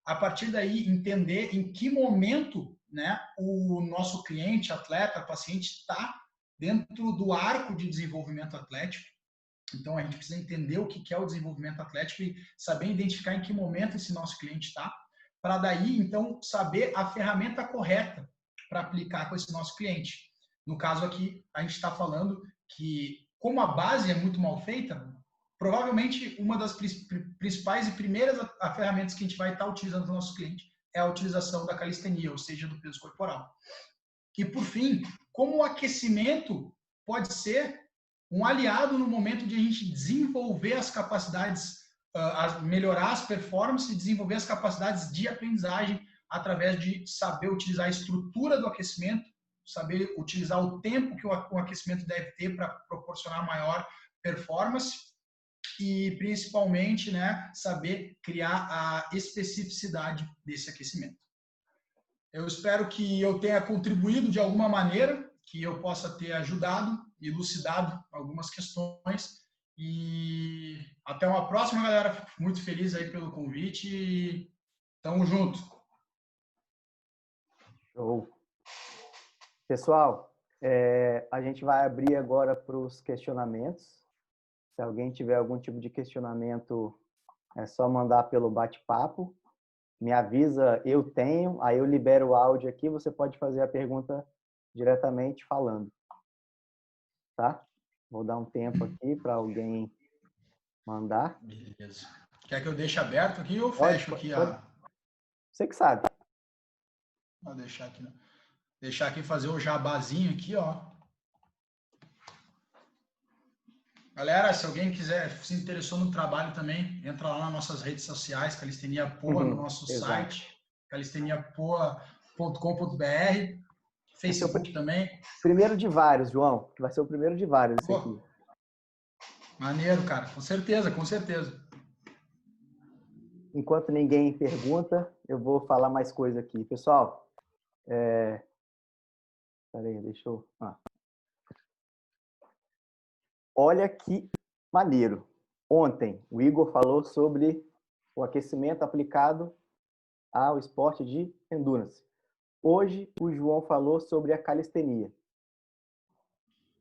A partir daí, entender em que momento, né, o nosso cliente, atleta, paciente está dentro do arco de desenvolvimento atlético. Então, a gente precisa entender o que é o desenvolvimento atlético e saber identificar em que momento esse nosso cliente está, para daí, então, saber a ferramenta correta para aplicar com esse nosso cliente. No caso aqui, a gente está falando que, como a base é muito mal feita, provavelmente uma das principais e primeiras ferramentas que a gente vai estar utilizando para o nosso cliente é a utilização da calistenia, ou seja, do peso corporal. E, por fim, como o aquecimento pode ser um aliado no momento de a gente desenvolver as capacidades, melhorar as performances e desenvolver as capacidades de aprendizagem através de saber utilizar a estrutura do aquecimento, saber utilizar o tempo que o aquecimento deve ter para proporcionar maior performance e, principalmente, né, saber criar a especificidade desse aquecimento. Eu espero que eu tenha contribuído de alguma maneira, que eu possa ter ajudado, elucidado algumas questões. E até uma próxima, galera. Fico muito feliz aí pelo convite e tamo junto. Show. Pessoal, a gente vai abrir agora para os questionamentos. Se alguém tiver algum tipo de questionamento, é só mandar pelo bate-papo. Me avisa, eu tenho, aí eu libero o áudio aqui, você pode fazer a pergunta diretamente falando. Tá? Vou dar um tempo aqui para alguém mandar. Beleza. Quer que eu deixe aberto aqui ou Pode, fecho aqui pode. Você que sabe. Vou deixar aqui, né? Deixar aqui fazer o jabazinho aqui, ó. Galera, se alguém quiser, se interessou no trabalho também, entra lá nas nossas redes sociais, Calistenia Poa, no nosso site, calisteniapoa.com.br, Facebook também. Primeiro de vários, João, que vai ser o primeiro de vários esse aqui. Maneiro, cara, com certeza, com certeza. Enquanto ninguém pergunta, eu vou falar mais coisa aqui. Pessoal, peraí, deixa eu... Olha que maneiro. Ontem, o Igor falou sobre o aquecimento aplicado ao esporte de endurance. Hoje, o João falou sobre a calistenia.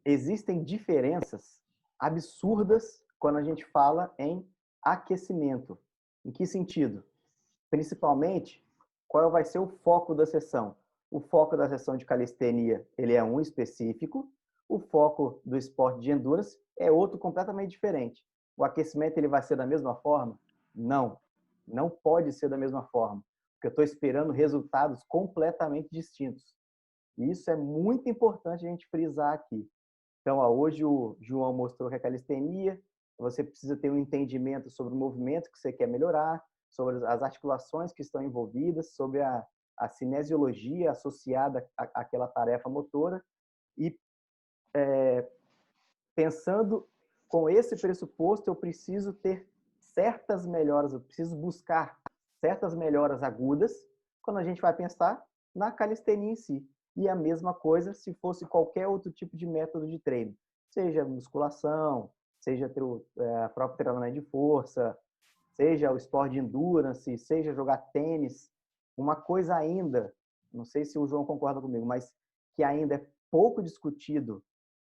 Existem diferenças absurdas quando a gente fala em aquecimento. Em que sentido? Principalmente, qual vai ser o foco da sessão? O foco da sessão de calistenia, ele é um específico. O foco do esporte de endurance é outro completamente diferente. O aquecimento ele vai ser da mesma forma? Não, não pode ser da mesma forma, porque eu estou esperando resultados completamente distintos. E isso é muito importante a gente frisar aqui. Então, hoje o João mostrou que a calistenia, você precisa ter um entendimento sobre o movimento que você quer melhorar, sobre as articulações que estão envolvidas, sobre a cinesiologia associada àquela tarefa motora e pensando com esse pressuposto, eu preciso ter certas melhoras, eu preciso buscar certas melhoras agudas quando a gente vai pensar na calistenia em si. E a mesma coisa se fosse qualquer outro tipo de método de treino, seja musculação, seja próprio treinamento de força, seja o esporte de endurance, seja jogar tênis. Uma coisa ainda, não sei se o João concorda comigo, mas que ainda é pouco discutido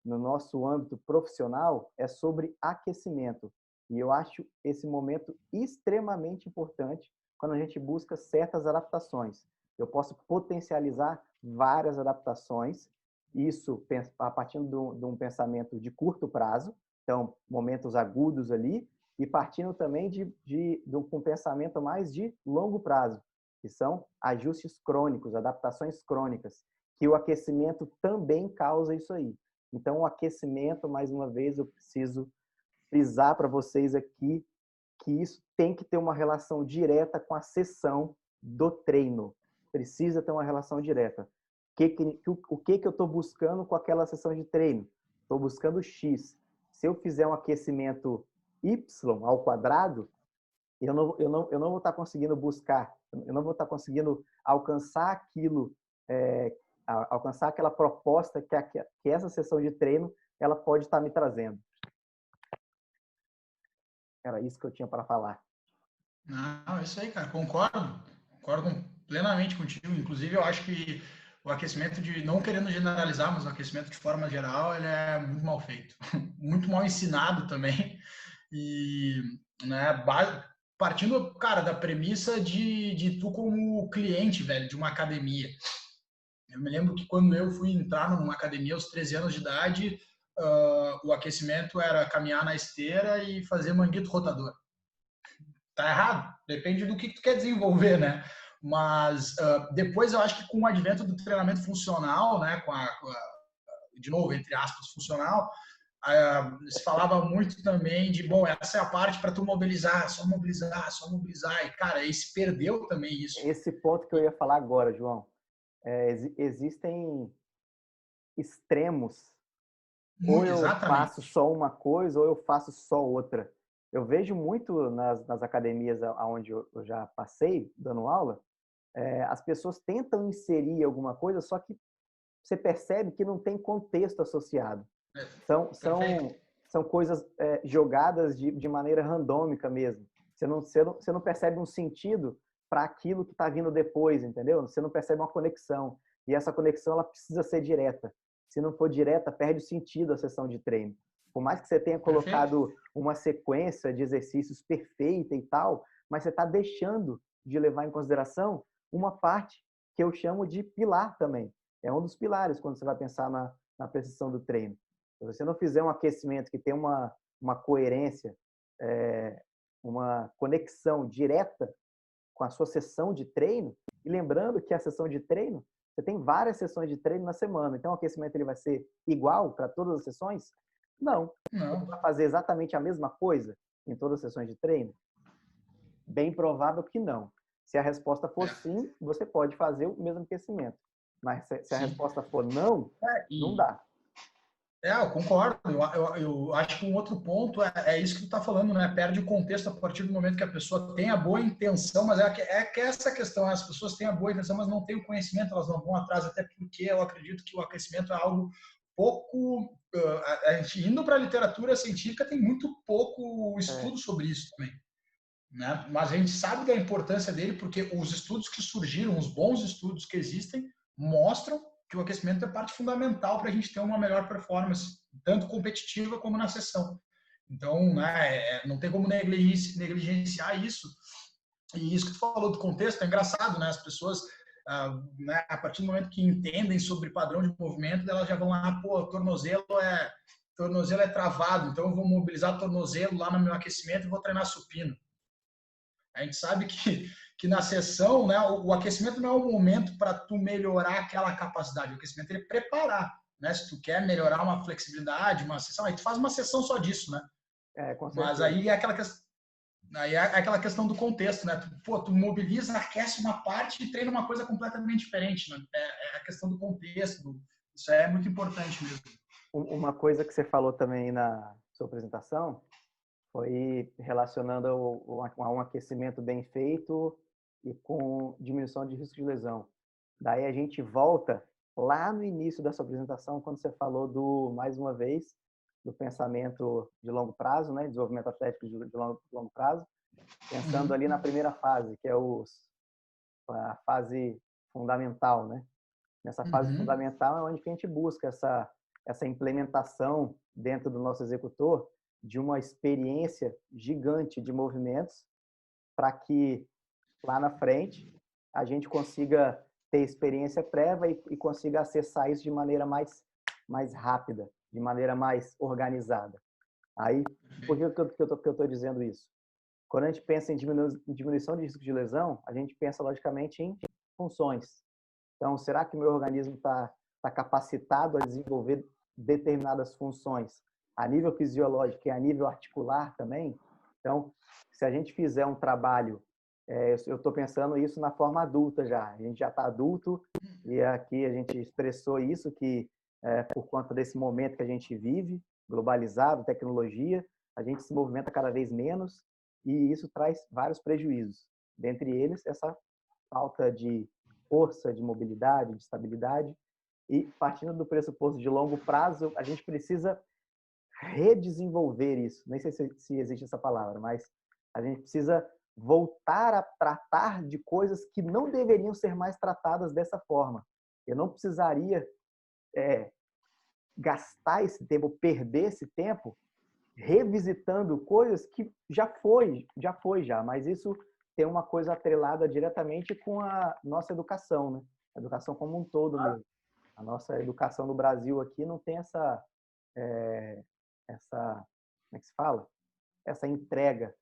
no nosso âmbito profissional é sobre aquecimento. E eu acho esse momento extremamente importante quando a gente busca certas adaptações. Eu posso potencializar várias adaptações, isso a partir de um pensamento de curto prazo, então momentos agudos ali, e partindo também de um pensamento mais de longo prazo, que são ajustes crônicos, adaptações crônicas, que o aquecimento também causa isso aí. Então, o aquecimento, mais uma vez, eu preciso frisar para vocês aqui que isso tem que ter uma relação direta com a sessão do treino. Precisa ter uma relação direta. O que eu estou buscando com aquela sessão de treino? Estou buscando X. Se eu fizer um aquecimento Y ao quadrado, eu não vou estar conseguindo buscar, eu não vou estar conseguindo alcançar aquilo, alcançar aquela proposta que essa sessão de treino ela pode estar me trazendo. Era isso que eu tinha para falar. Não, é isso aí, cara. Concordo plenamente contigo. Inclusive, eu acho que o aquecimento, não querendo generalizar, mas o aquecimento de forma geral, ele é muito mal feito. Muito mal ensinado também. E, né, partindo, cara, da premissa de tu como cliente, velho, de uma academia. Eu me lembro que quando eu fui entrar numa academia aos 13 anos de idade, o aquecimento era caminhar na esteira e fazer manguito rotador. Tá errado, depende do que tu quer desenvolver, né? Mas depois eu acho que com o advento do treinamento funcional, né, de novo, entre aspas, funcional, se falava muito também de, bom, essa é a parte para tu mobilizar, só mobilizar, só mobilizar. E, cara, aí se perdeu também isso. Esse ponto que eu ia falar agora, João. Existem extremos. Ou eu Exatamente. faço só uma coisa, ou eu faço só outra. Eu vejo muito nas academias onde eu já passei, dando aula, as pessoas tentam inserir alguma coisa, só que você percebe que não tem contexto associado. São coisas jogadas de maneira randômica mesmo. Você não percebe um sentido para aquilo que está vindo depois, entendeu? Você não percebe uma conexão. E essa conexão ela precisa ser direta. Se não for direta, perde o sentido a sessão de treino. Por mais que você tenha colocado uma sequência de exercícios perfeita e tal, mas você está deixando de levar em consideração uma parte que eu chamo de pilar também. É um dos pilares quando você vai pensar na precisão do treino. Se você não fizer um aquecimento que tem uma coerência, uma conexão direta com a sua sessão de treino, e lembrando que a sessão de treino, você tem várias sessões de treino na semana, então o aquecimento ele vai ser igual para todas as sessões? Não. Você vai fazer exatamente a mesma coisa em todas as sessões de treino? Bem provável que não. Se a resposta for sim, você pode fazer o mesmo aquecimento. Mas se a resposta for não, não dá. Eu concordo. Eu acho que um outro ponto é isso que tu está falando, né? Perde o contexto a partir do momento que a pessoa tem a boa intenção, mas que essa questão, as pessoas têm a boa intenção, mas não têm o conhecimento, elas não vão atrás, até porque eu acredito que o aquecimento é algo pouco... A gente indo para a literatura científica tem muito pouco estudo sobre isso também. Né? Mas a gente sabe da importância dele porque os estudos que surgiram, os bons estudos que existem, mostram que o aquecimento é parte fundamental para a gente ter uma melhor performance, tanto competitiva como na sessão. Então, né, não tem como negligenciar isso. E isso que tu falou do contexto é engraçado, né? As pessoas, né, a partir do momento que entendem sobre padrão de movimento, elas já vão lá, pô, tornozelo é travado, então eu vou mobilizar o tornozelo lá no meu aquecimento e vou treinar supino. A gente sabe que na sessão, né, o aquecimento não é o momento para tu melhorar aquela capacidade. O aquecimento é preparar, né? Se tu quer melhorar uma flexibilidade, uma sessão, aí tu faz uma sessão só disso, né? Com certeza. Mas aí é aquela questão. Aí é aquela questão do contexto, né? Tu mobiliza, aquece uma parte e treina uma coisa completamente diferente, né? É a questão do contexto. Isso é muito importante mesmo. Uma coisa que você falou também na sua apresentação foi relacionando a um aquecimento bem feito e com diminuição de risco de lesão. Daí a gente volta lá no início da sua apresentação, quando você falou mais uma vez, do pensamento de longo prazo, né? Desenvolvimento atlético de longo prazo, pensando ali na primeira fase, que é a fase fundamental, né? Nessa fase fundamental é onde a gente busca essa implementação dentro do nosso executor de uma experiência gigante de movimentos para que lá na frente a gente consiga ter experiência prévia e consiga acessar isso de maneira mais rápida, de maneira mais organizada. Aí, por que eu estou dizendo isso? Quando a gente pensa em diminuição de risco de lesão, a gente pensa logicamente em funções. Então, será que o meu organismo está capacitado a desenvolver determinadas funções a nível fisiológico e a nível articular também? Então, se a gente fizer um trabalho, eu estou pensando isso na forma adulta já. A gente já está adulto e aqui a gente expressou isso que por conta desse momento que a gente vive, globalizado, tecnologia, a gente se movimenta cada vez menos e isso traz vários prejuízos. Dentre eles, essa falta de força, de mobilidade, de estabilidade. E partindo do pressuposto de longo prazo, a gente precisa redesenvolver isso. Nem sei se existe essa palavra, mas a gente precisa voltar a tratar de coisas que não deveriam ser mais tratadas dessa forma. Eu não precisaria gastar esse tempo, perder esse tempo revisitando coisas que já foi, mas isso tem uma coisa atrelada diretamente com a nossa educação, né? A educação como um todo mesmo. A nossa educação no Brasil aqui não tem essa, como é que se fala? Essa entrega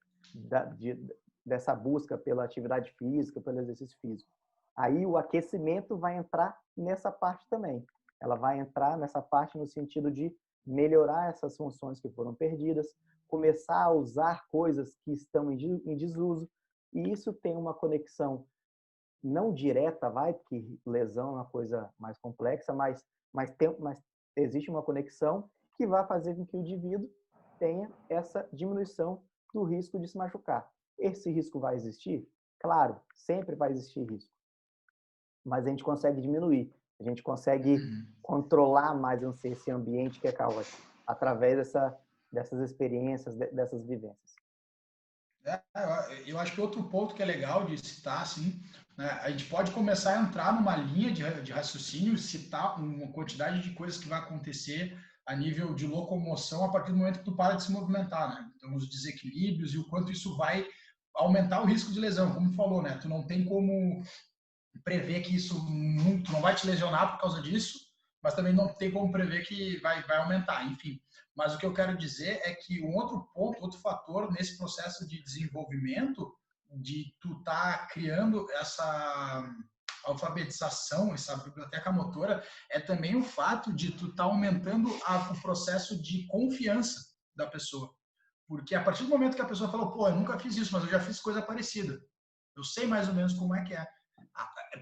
dessa busca pela atividade física, pelo exercício físico. Aí o aquecimento vai entrar nessa parte também. Ela vai entrar nessa parte no sentido de melhorar essas funções que foram perdidas, começar a usar coisas que estão em desuso, e isso tem uma conexão não direta, porque lesão é uma coisa mais complexa, mas existe uma conexão que vai fazer com que o indivíduo tenha essa diminuição do risco de se machucar. Esse risco vai existir? Claro, sempre vai existir risco, mas a gente consegue diminuir. A gente consegue controlar mais esse ambiente que é caótico através dessas experiências, dessas vivências. Eu acho que outro ponto que é legal de citar, assim, né, a gente pode começar a entrar numa linha de raciocínio, citar uma quantidade de coisas que vai acontecer a nível de locomoção a partir do momento que tu para de se movimentar, né? Então, os desequilíbrios e o quanto isso vai aumentar o risco de lesão, como tu falou, né? Tu não tem como prever que isso tu não vai te lesionar por causa disso, mas também não tem como prever que vai aumentar, enfim. Mas o que eu quero dizer é que um outro ponto, outro fator nesse processo de desenvolvimento, de tu tá criando essa alfabetização, essa biblioteca motora, é também o fato de tu tá aumentando o processo de confiança da pessoa. Porque a partir do momento que a pessoa falou, pô, eu nunca fiz isso, mas eu já fiz coisa parecida. Eu sei mais ou menos como é que é.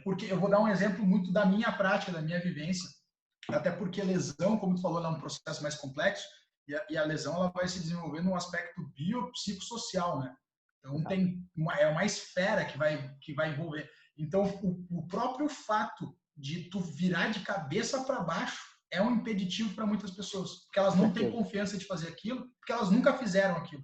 Porque eu vou dar um exemplo muito da minha prática, da minha vivência. Até porque lesão, como tu falou, é um processo mais complexo e a lesão ela vai se desenvolver num aspecto biopsicossocial, né? Então é uma esfera que vai envolver. Então o próprio fato de tu virar de cabeça para baixo é um impeditivo para muitas pessoas, porque elas não têm confiança de fazer aquilo, porque elas nunca fizeram aquilo.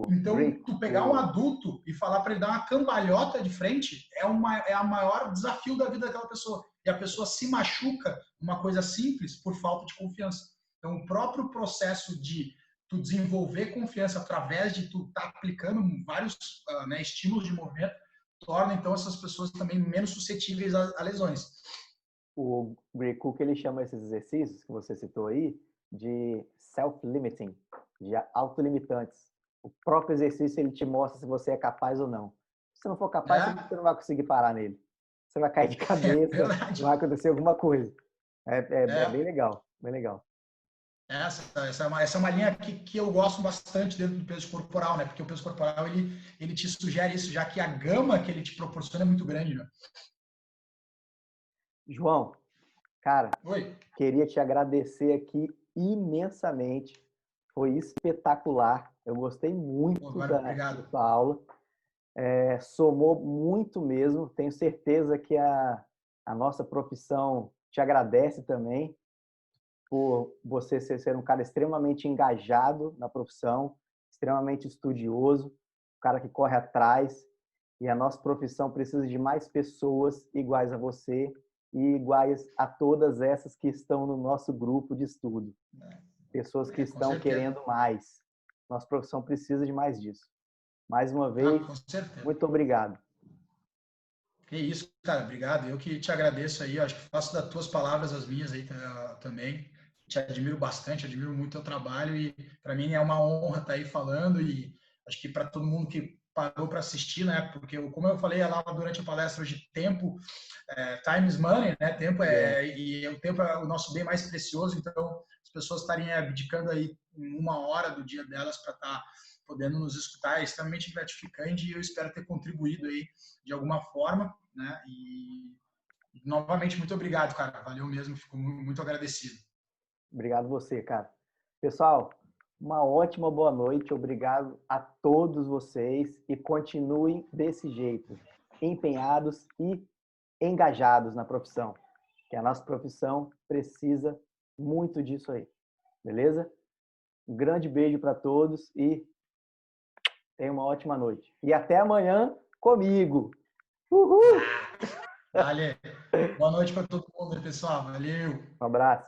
Então, tu pegar um adulto e falar para ele dar uma cambalhota de frente é o maior desafio da vida daquela pessoa. E a pessoa se machuca uma coisa simples por falta de confiança. Então, o próprio processo de tu desenvolver confiança através de tu estar aplicando vários estímulos de movimento torna, então, essas pessoas também menos suscetíveis a lesões. O Greg Cook, ele chama esses exercícios que você citou aí de self-limiting, de autolimitantes. O próprio exercício ele te mostra se você é capaz ou não. Se não for capaz, você não vai conseguir parar nele. Você vai cair de cabeça, vai acontecer alguma coisa. É bem legal, bem legal. Essa é uma linha que eu gosto bastante dentro do peso corporal, né? Porque o peso corporal, ele te sugere isso, já que a gama que ele te proporciona é muito grande, né? João, cara, Oi. queria te agradecer aqui imensamente. Foi espetacular. Eu gostei muito da Obrigado. sua aula. Somou muito mesmo. Tenho certeza que a nossa profissão te agradece também por você ser um cara extremamente engajado na profissão, extremamente estudioso, um cara que corre atrás. E a nossa profissão precisa de mais pessoas iguais a você e iguais a todas essas que estão no nosso grupo de estudo. Pessoas que Com estão certeza. querendo mais. Nossa profissão precisa de mais disso. Mais uma vez, Com certeza. muito obrigado. Que isso, cara, obrigado. Eu que te agradeço aí, acho que faço das tuas palavras as minhas aí também. Te admiro bastante, admiro muito o teu trabalho e para mim é uma honra estar aí falando e acho que para todo mundo que parou para assistir, né? Porque como eu falei lá durante a palestra hoje, tempo, time is money, né? Tempo e o tempo é o nosso bem mais precioso, então as pessoas estarem abdicando aí uma hora do dia delas para estar podendo nos escutar é extremamente gratificante e eu espero ter contribuído aí de alguma forma, né? E novamente, muito obrigado, cara. Valeu mesmo, fico muito agradecido. Obrigado você, cara. Pessoal, uma ótima boa noite. Obrigado a todos vocês e continuem desse jeito, empenhados e engajados na profissão, que a nossa profissão precisa muito disso aí. Beleza? Um grande beijo para todos e tenham uma ótima noite. E até amanhã comigo. Uhul! Valeu. Boa noite para todo mundo, pessoal. Valeu. Um abraço.